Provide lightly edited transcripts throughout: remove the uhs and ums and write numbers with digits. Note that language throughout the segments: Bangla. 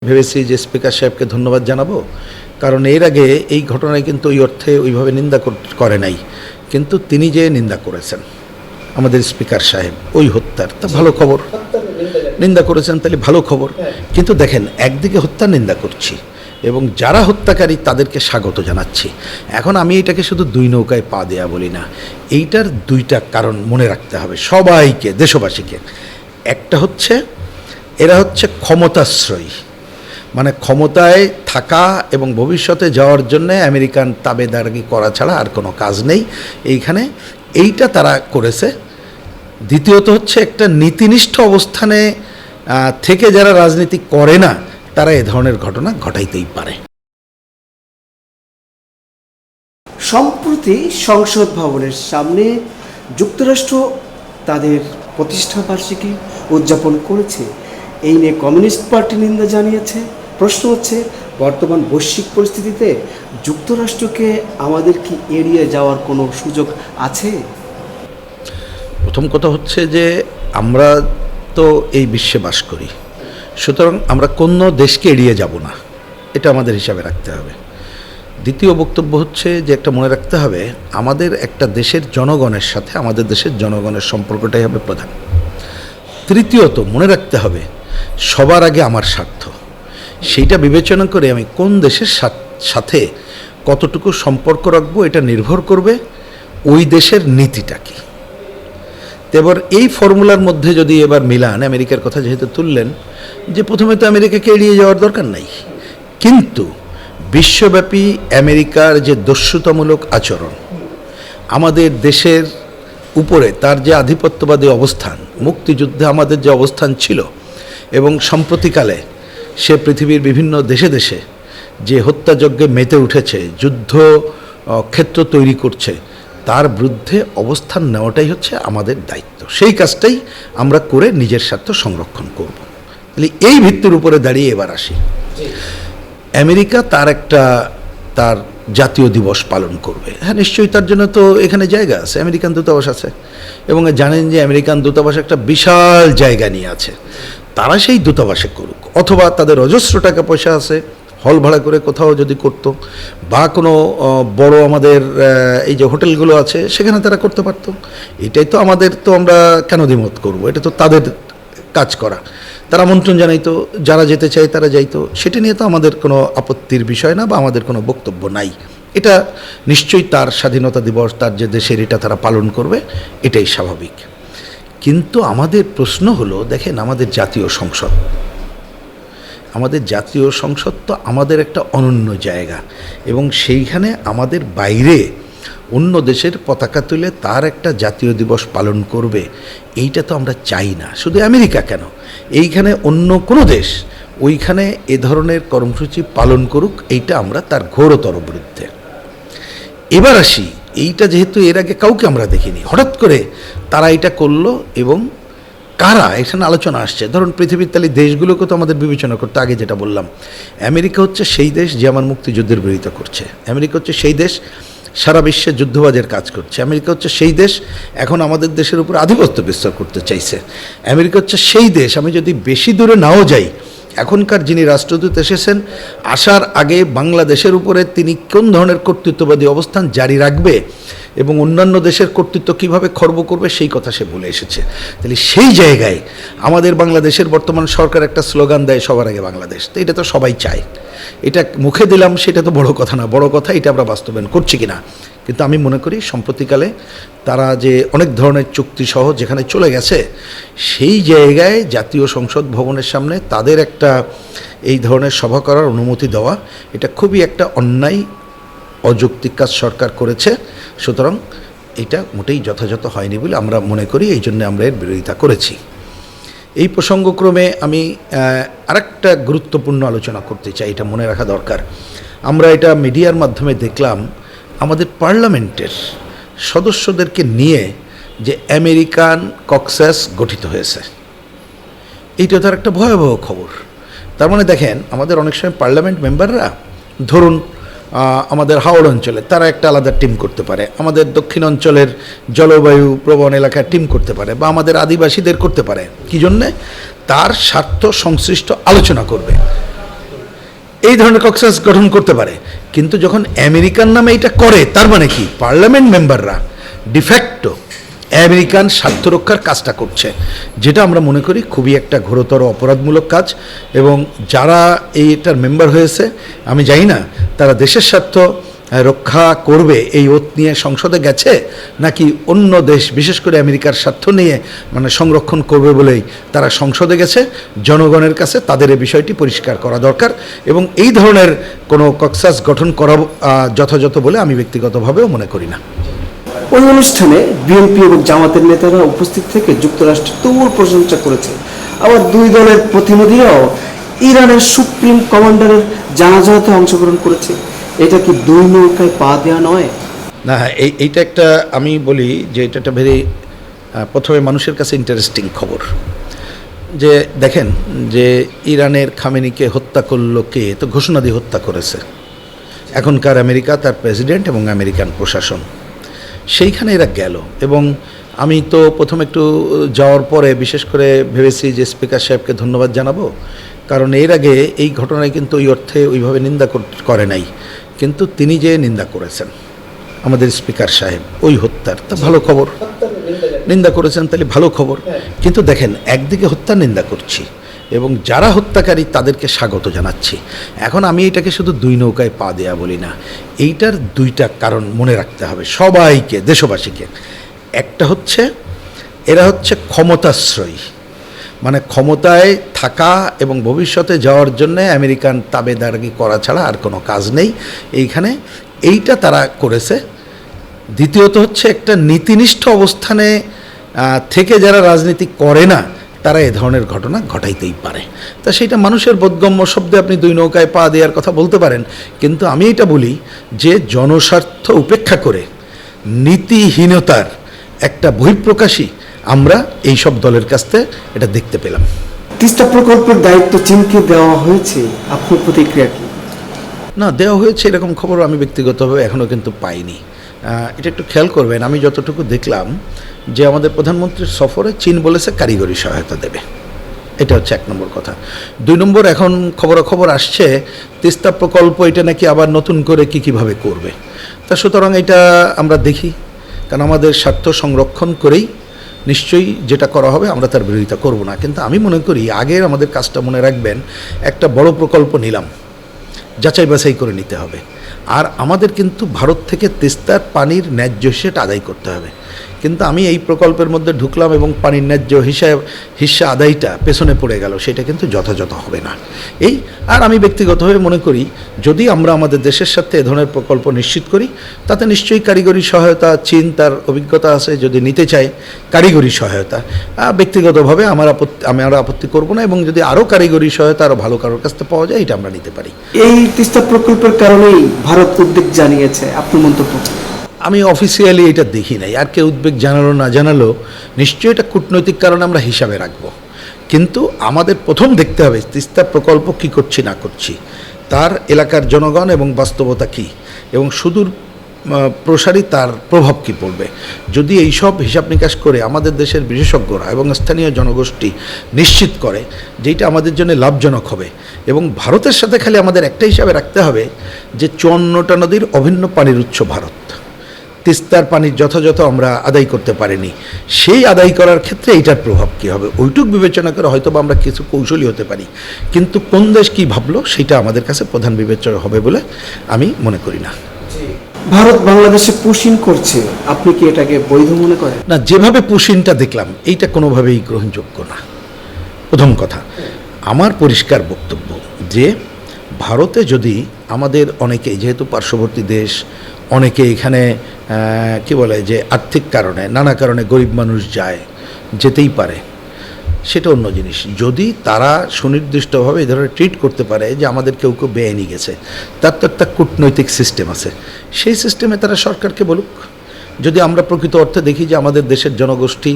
ভেবেছি যে স্পিকার সাহেবকে ধন্যবাদ জানাবো, কারণ এর আগে এই ঘটনায় কিন্তু ওই অর্থে ওইভাবে নিন্দা করে নাই, কিন্তু তিনি যে নিন্দা করেছেন আমাদের স্পিকার সাহেব ওই হত্যার, তা ভালো খবর। নিন্দা করেছেন তাহলে ভালো খবর। কিন্তু দেখেন, একদিকে হত্যার নিন্দা করছি এবং যারা হত্যাকারী তাদেরকে স্বাগত জানাচ্ছি। এখন আমি এটাকে শুধু দুই নৌকায় পা দেয়া বলি না, এইটার দুইটা কারণ মনে রাখতে হবে সবাইকে, দেশবাসীকে। একটা হচ্ছে এরা হচ্ছে ক্ষমতাশ্রয়ী, মানে ক্ষমতায় থাকা এবং ভবিষ্যতে যাওয়ার জন্য আমেরিকান তাবেদারগি করা ছাড়া আর কোনো কাজ নেই এইখানে, এইটা তারা করেছে। দ্বিতীয়ত হচ্ছে একটা নীতিনিষ্ঠ অবস্থানে থেকে যারা রাজনীতি করে না তারা এ ধরনের ঘটনা ঘটাইতেই পারে। সম্প্রতি সংসদ ভবনের সামনে যুক্তরাষ্ট্র তাদের প্রতিষ্ঠা বার্ষিকী উদযাপন করেছে। এই নিয়ে কমিউনিস্ট পার্টি নিন্দা জানিয়েছে। প্রশ্ন হচ্ছে, বর্তমান বৈশ্বিক পরিস্থিতিতে যুক্তরাষ্ট্রকে আমাদের কি এড়িয়ে যাওয়ার কোনো সুযোগ আছে? প্রথম কথা হচ্ছে যে আমরা তো এই বিশ্বে বাস করি, সুতরাং আমরা কোনো দেশকে এড়িয়ে যাব না, এটা আমাদের হিসাবে রাখতে হবে। দ্বিতীয় বক্তব্য হচ্ছে যে একটা মনে রাখতে হবে, আমাদের একটা দেশের জনগণের সাথে আমাদের দেশের জনগণের সম্পর্কটাই হবে প্রধান। তৃতীয়ত মনে রাখতে হবে সবার আগে আমার স্বার্থ, সেইটা বিবেচনা করে আমি কোন দেশের সাথে কতটুকু সম্পর্ক রাখবো এটা নির্ভর করবে ওই দেশের নীতিটা কি। এবার এই ফর্মুলার মধ্যে যদি এবার মিলান, আমেরিকার কথা যেহেতু তুললেন, যে প্রথমে তো আমেরিকাকে এড়িয়ে যাওয়ার দরকার নাই, কিন্তু বিশ্বব্যাপী আমেরিকার যে দস্যুতামূলক আচরণ, আমাদের দেশের উপরে তার যে আধিপত্যবাদী অবস্থান, মুক্তিযুদ্ধে আমাদের যে অবস্থান ছিল এবং সম্প্রতিকালে সে পৃথিবীর বিভিন্ন দেশে দেশে যে হত্যাযজ্ঞে মেতে উঠেছে, যুদ্ধ ক্ষেত্র তৈরি করছে, তার বিরুদ্ধে অবস্থান নেওয়াটাই হচ্ছে আমাদের দায়িত্ব। সেই কাজটাই আমরা করে নিজের স্বার্থ সংরক্ষণ করব। তাহলে এই ভিত্তির উপরে দাঁড়িয়ে এবার আসি, আমেরিকা তার জাতীয় দিবস পালন করবে। হ্যাঁ, নিশ্চয়ই তার জন্য তো এখানে জায়গা আছে, আমেরিকান দূতাবাস আছে, এবং জানেন যে আমেরিকান দূতাবাস একটা বিশাল জায়গা নিয়ে আছে। তারা সেই দূতাবাসে করুক, অথবা তাদের অজস্র টাকা পয়সা আছে, হল ভাড়া করে কোথাও যদি করতো, বা কোনো বড় আমাদের এই যে হোটেলগুলো আছে সেখানে তারা করতে পারতো। এটাই তো আমাদের, তো আমরা কেন দ্বিমত করবো? এটা তো তাদের কাজ করা। তারা আমন্ত্রণ জানাইতো, যারা যেতে চায় তারা যাইতো, সেটা নিয়ে তো আমাদের কোনো আপত্তির বিষয় না বা আমাদের কোনো বক্তব্য নাই। এটা নিশ্চয়ই তার স্বাধীনতা দিবস, তার যে দেশের, এটা তারা পালন করবে, এটাই স্বাভাবিক। কিন্তু আমাদের প্রশ্ন হলো, দেখেন, আমাদের জাতীয় সংসদ তো আমাদের একটা অনন্য জায়গা, এবং সেইখানে আমাদের বাইরে অন্য দেশের পতাকা তুলে তার একটা জাতীয় দিবস পালন করবে, এইটা তো আমরা চাই না। শুধু আমেরিকা কেন, এইখানে অন্য কোনো দেশ ওইখানে এ ধরনের কর্মসূচি পালন করুক, এইটা আমরা তার ঘোরতর বিরুদ্ধে। এবার আসি, এইটা যেহেতু এর আগে কাউকে আমরা দেখিনি, হঠাৎ করে তারা এটা করলো, এবং কারা এখানে আলোচনা আসছে। ধরুন, পৃথিবীর তাহলে দেশগুলোকে তো আমাদের বিবেচনা করতে, আগে যেটা বললাম, আমেরিকা হচ্ছে সেই দেশ যে আমার মুক্তিযুদ্ধের বিরোধিতা করছে, আমেরিকা হচ্ছে সেই দেশ সারা বিশ্বে যুদ্ধবাজের কাজ করছে, আমেরিকা হচ্ছে সেই দেশ এখন আমাদের দেশের উপর আধিপত্য বিস্তার করতে চাইছে, আমেরিকা হচ্ছে সেই দেশ, আমি যদি বেশি দূরে নাও যাই, এখনকার যিনি রাষ্ট্রদূত এসেছেন, আসার আগে বাংলাদেশের উপরে তিনি কোন ধরনের কর্তৃত্ববাদী অবস্থান জারি রাখবে এবং অন্যান্য দেশের কর্তৃত্ব কীভাবে খর্ব করবে সেই কথা সে বলে এসেছে। তাহলে সেই জায়গায় আমাদের বাংলাদেশের বর্তমান সরকার একটা স্লোগান দেয়, সবার আগে বাংলাদেশ। তো এটা তো সবাই চায়, এটা মুখে দিলাম সেটা তো বড় কথা না, বড় কথা এটা আমরা বাস্তবায়ন করছি কিনা। কিন্তু আমি মনে করি সম্প্রতিকালে তারা যে অনেক ধরনের চুক্তিসহ যেখানে চলে গেছে, সেই জায়গায় জাতীয় সংসদ ভবনের সামনে তাদের একটা এই ধরনের সভা করার অনুমতি দেওয়া, এটা খুবই একটা অন্যায় অযৌক্তিক কাজ সরকার করেছে। সুতরাং এটা মোটেই যথাযথ হয়নি বলে আমরা মনে করি, এই জন্য আমরা এর বিরোধিতা করেছি। এই প্রসঙ্গক্রমে আমি আরেকটা গুরুত্বপূর্ণ আলোচনা করতে চাই, এটা মনে রাখা দরকার। আমরা এটা মিডিয়ার মাধ্যমে দেখলাম, আমাদের পার্লামেন্টের সদস্যদেরকে নিয়ে যে আমেরিকান ককসাস গঠিত হয়েছে, এইটা তার একটা ভয়াবহ খবর। তার মানে দেখেন, আমাদের অনেক সময় পার্লামেন্ট মেম্বাররা, ধরুন আমাদের হাওড় অঞ্চলে তারা একটা আলাদা টিম করতে পারে, আমাদের দক্ষিণ অঞ্চলের জলবায়ু প্রবণ এলাকার টিম করতে পারে, বা আমাদের আদিবাসীদের করতে পারে। কী জন্যে? তার স্বার্থ সংশ্লিষ্ট আলোচনা করবে। এই ধরনের কক্সাস গঠন করতে পারে, কিন্তু যখন আমেরিকান নামে এটা করে তার মানে কি পার্লামেন্ট মেম্বাররা ডিফ্যাক্টো আমেরিকান স্বার্থ রক্ষার কাজটা করছে, যেটা আমরা মনে করি খুবই একটা ঘোরতর অপরাধমূলক কাজ। এবং যারা এইটার মেম্বার হয়েছে আমি জানি না তারা দেশের স্বার্থ রক্ষা করবে এই ওত নিয়ে সংসদে গেছে, নাকি অন্য দেশ বিশেষ করে আমেরিকার স্বার্থ নিয়ে মানে সংরক্ষণ করবে বলেই তারা সংসদে গেছে। জনগণের কাছে তাদের এই বিষয়টি পরিষ্কার করা দরকার এবং এই ধরনের কোনো কক্সাস গঠন করা যথাযথ বলে আমি ব্যক্তিগতভাবেও মনে করি না। ওই অনুষ্ঠানে বিএনপি এবং জামাতের নেতারা উপস্থিত থেকে যুক্তরাষ্ট্রের তুমুল প্রশংসা করেছে। আবার দুই দলের প্রতিনিধিরাও ইরানের সুপ্রিম কমান্ডারের জানাজাতে অংশগ্রহণ করেছে। এটা কি দুই নৌকায় পা দেওয়া নয়? না, এইটা একটা আমি বলি যে এটা একটা ভেরি প্রথমে মানুষের কাছে ইন্টারেস্টিং খবর যে দেখেন যে ইরানের খামেনিকে হত্যা করলো কে, তো ঘোষণা দিয়ে হত্যা করেছে এখনকার আমেরিকা, তার প্রেসিডেন্ট এবং আমেরিকান প্রশাসন। সেইখানে এরা গেল এবং আমি তো প্রথম একটু যাওয়ার পরে বিশেষ করে ভেবেছি যে স্পিকার সাহেবকে ধন্যবাদ জানাবো, কারণ এর আগে এই ঘটনায় কিন্তু ওই অর্থে ওইভাবে নিন্দা করে নাই, কিন্তু তিনি যে নিন্দা করেছেন আমাদের স্পিকার সাহেব ওই হত্যার, তা ভালো খবর। নিন্দা করেছেন তাহলে ভালো খবর, কিন্তু দেখেন একদিকে হত্যার নিন্দা করছি এবং যারা হত্যাকারী তাদেরকে স্বাগত জানাচ্ছি। এখন আমি এটাকে শুধু দুই নৌকায় পা দেয়া বলি না, এইটার দুইটা কারণ মনে রাখতে হবে সবাইকে, দেশবাসীকে। একটা হচ্ছে এরা হচ্ছে ক্ষমতাশ্রয়ী, মানে ক্ষমতায় থাকা এবং ভবিষ্যতে যাওয়ার জন্য আমেরিকান তাবেদারগি করা ছাড়া আর কোনো কাজ নেই এইখানে, এইটা তারা করেছে। দ্বিতীয়ত হচ্ছে একটা নীতিনিষ্ঠ অবস্থানে থেকে যারা রাজনীতি করে না তারা এ ধরনের ঘটনা ঘটাইতেই পারে। তা সেটা মানুষের বোধগম্য শব্দে আপনি দুই নৌকায় পা দেওয়ার কথা বলতে পারেন, কিন্তু আমি এটা বলি যে জনস্বার্থ উপেক্ষা করে নীতিহীনতার একটা বহিঃপ্রকাশই আমরা এই সব দলের কাছ থেকে এটা দেখতে পেলাম। তিস্তা প্রকল্পের দায়িত্ব চীনকে দেওয়া হয়েছে, আপনার প্রতিক্রিয়া কি? না, দেওয়া হয়েছে এরকম খবর আমি ব্যক্তিগতভাবে এখনও কিন্তু পাইনি। এটা একটু খেয়াল করবেন, আমি যতটুকু দেখলাম যে আমাদের প্রধানমন্ত্রীর সফরে চীন বলেছে কারিগরি সহায়তা দেবে, এটা হচ্ছে এক নম্বর কথা। দুই নম্বর, এখন খবরাখবর আসছে তিস্তা প্রকল্প এটা নাকি আবার নতুন করে কীভাবে করবে। তা সুতরাং এটা আমরা দেখি, কারণ আমাদের স্বার্থ সংরক্ষণ করেই নিশ্চয়ই যেটা করা হবে আমরা তার বিরোধিতা করব না, কিন্তু আমি মনে করি আগের আমাদের কাজটা মনে রাখবেন, একটা বড় প্রকল্প নিলাম যাচাই বাছাই করে নিতে হবে, আর আমাদের কিন্তু ভারত থেকে তিস্তার পানির ন্যায্য হিসেবে আদায় করতে হবে। কিন্তু আমি এই প্রকল্পের মধ্যে ঢুকলাম এবং পানির ন্যায্য হিস্সা আদায়টা পেছনে পড়ে গেল, সেটা কিন্তু যথাযথ হবে না। আর আমি ব্যক্তিগতভাবে মনে করি যদি আমরা আমাদের দেশের সাথে এ ধরনের প্রকল্প নিশ্চিত করি তাতে নিশ্চয়ই কারিগরি সহায়তা, চীন তার অভিজ্ঞতা আছে, যদি নিতে চায় কারিগরি সহায়তা ব্যক্তিগতভাবে আমরা আপত্তি করব না, এবং যদি আরও কারিগরি সহায়তা আরও ভালো কারোর কাছ থেকে পাওয়া যায় এটা আমরা নিতে পারি। এই তিস্তা প্রকল্পের কারণেই ভারত উদ্বেগ জানিয়েছে, আপনার মন্তব্য? আমি অফিসিয়ালি এটা দেখি নাই, আর কেউ উদ্বেগ জানালো না জানালো নিশ্চয়ই এটা কূটনৈতিক কারণে আমরা হিসাবে রাখব, কিন্তু আমাদের প্রথম দেখতে হবে তিস্তা প্রকল্প কী করছি না করছি, তার এলাকার জনগণ এবং বাস্তবতা কী, এবং সুদূর প্রসারী তার প্রভাব কী পড়বে। যদি এই সব হিসাব নিকাশ করে আমাদের দেশের বিশেষজ্ঞরা এবং স্থানীয় জনগোষ্ঠী নিশ্চিত করে যেটা আমাদের জন্য লাভজনক হবে, এবং ভারতের সাথে খালি আমাদের একটা হিসাবে রাখতে হবে যে 54টা নদীর অভিন্ন পানির উৎস ভারত, তিস্তার পানির যথাযথ আমরা আদায় করতে পারিনি, সেই আদায় করার ক্ষেত্রে এইটার প্রভাব কী হবে ওইটুক বিবেচনা করে হয়তো আমরা কিছু কৌশলী হতে পারি, কিন্তু কোন দেশ কী ভাবলো সেটা আমাদের কাছে প্রধান বিবেচনা হবে বলে আমি মনে করি না। ভারত বাংলাদেশে পুশিং করছে, আপনি কি এটাকে বৈধ মনে করেন? না, যেভাবে পুশিংটা দেখলাম এইটা কোনোভাবেই গ্রহণযোগ্য না। প্রথম কথা, আমার পরিষ্কার বক্তব্য যে ভারতে যদি আমাদের অনেকেই, যেহেতু পার্শ্ববর্তী দেশ, অনেকে এখানে কি বলে যে আর্থিক কারণে নানা কারণে গরিব মানুষ যায়, যেতেই পারে, সেটা অন্য জিনিস। যদি তারা সুনির্দিষ্টভাবে এই ধরনের ট্রিট করতে পারে যে আমাদের কেউ বেআইনি গেছে, তার তো একটা কূটনৈতিক সিস্টেম আছে, সেই সিস্টেমে তারা সরকারকে বলুক। যদি আমরা প্রকৃত অর্থে দেখি যে আমাদের দেশের জনগোষ্ঠী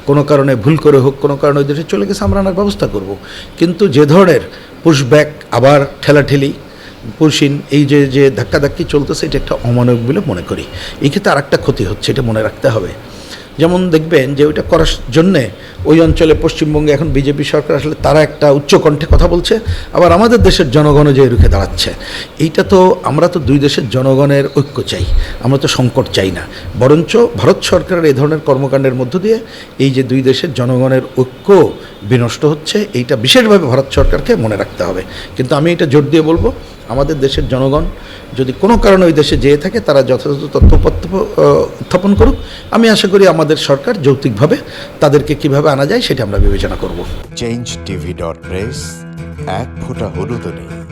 কোনো কারণে ভুল করে হোক কোনো কারণে ওই দেশে চলে গেছে, আমরা আনার ব্যবস্থা করব। কিন্তু যে ধরনের পুশব্যাক, আবার ঠেলাঠেলি, পুশিং, এই যে ধাক্কাধাক্কি চলতেছে, এটা একটা অমানবিক বলে মনে করি। এই ক্ষেত্রে আর একটা ক্ষতি হচ্ছে, এটা মনে রাখতে হবে। যেমন দেখবেন যে ওইটা করার জন্যে ওই অঞ্চলে পশ্চিমবঙ্গে এখন বিজেপি সরকার আসলে তারা একটা উচ্চকণ্ঠে কথা বলছে, আবার আমাদের দেশের জনগণও যে রুখে দাঁড়াচ্ছে। এইটা তো আমরা তো দুই দেশের জনগণের ঐক্য চাই, আমরা তো সংকট চাই না। বরঞ্চ ভারত সরকারের এই ধরনের কর্মকাণ্ডের মধ্য দিয়ে এই যে দুই দেশের জনগণের ঐক্য বিনষ্ট হচ্ছে, এইটা বিশেষভাবে ভারত সরকারকে মনে রাখতে হবে। কিন্তু আমি এটা জোর দিয়ে বলবো, আমাদের দেশের জনগণ যদি কোনো কারণে ওই দেশে যেয়ে থাকে, তারা যথাযথ তথ্যপত্র উত্থাপন করুক। আমি আশা করি আমাদের সরকার যৌক্তিকভাবে তাদেরকে কিভাবে আনা যায় সেটা আমরা বিবেচনা করব। changeTV.press, এক ফোঁটা হলুদও নেই।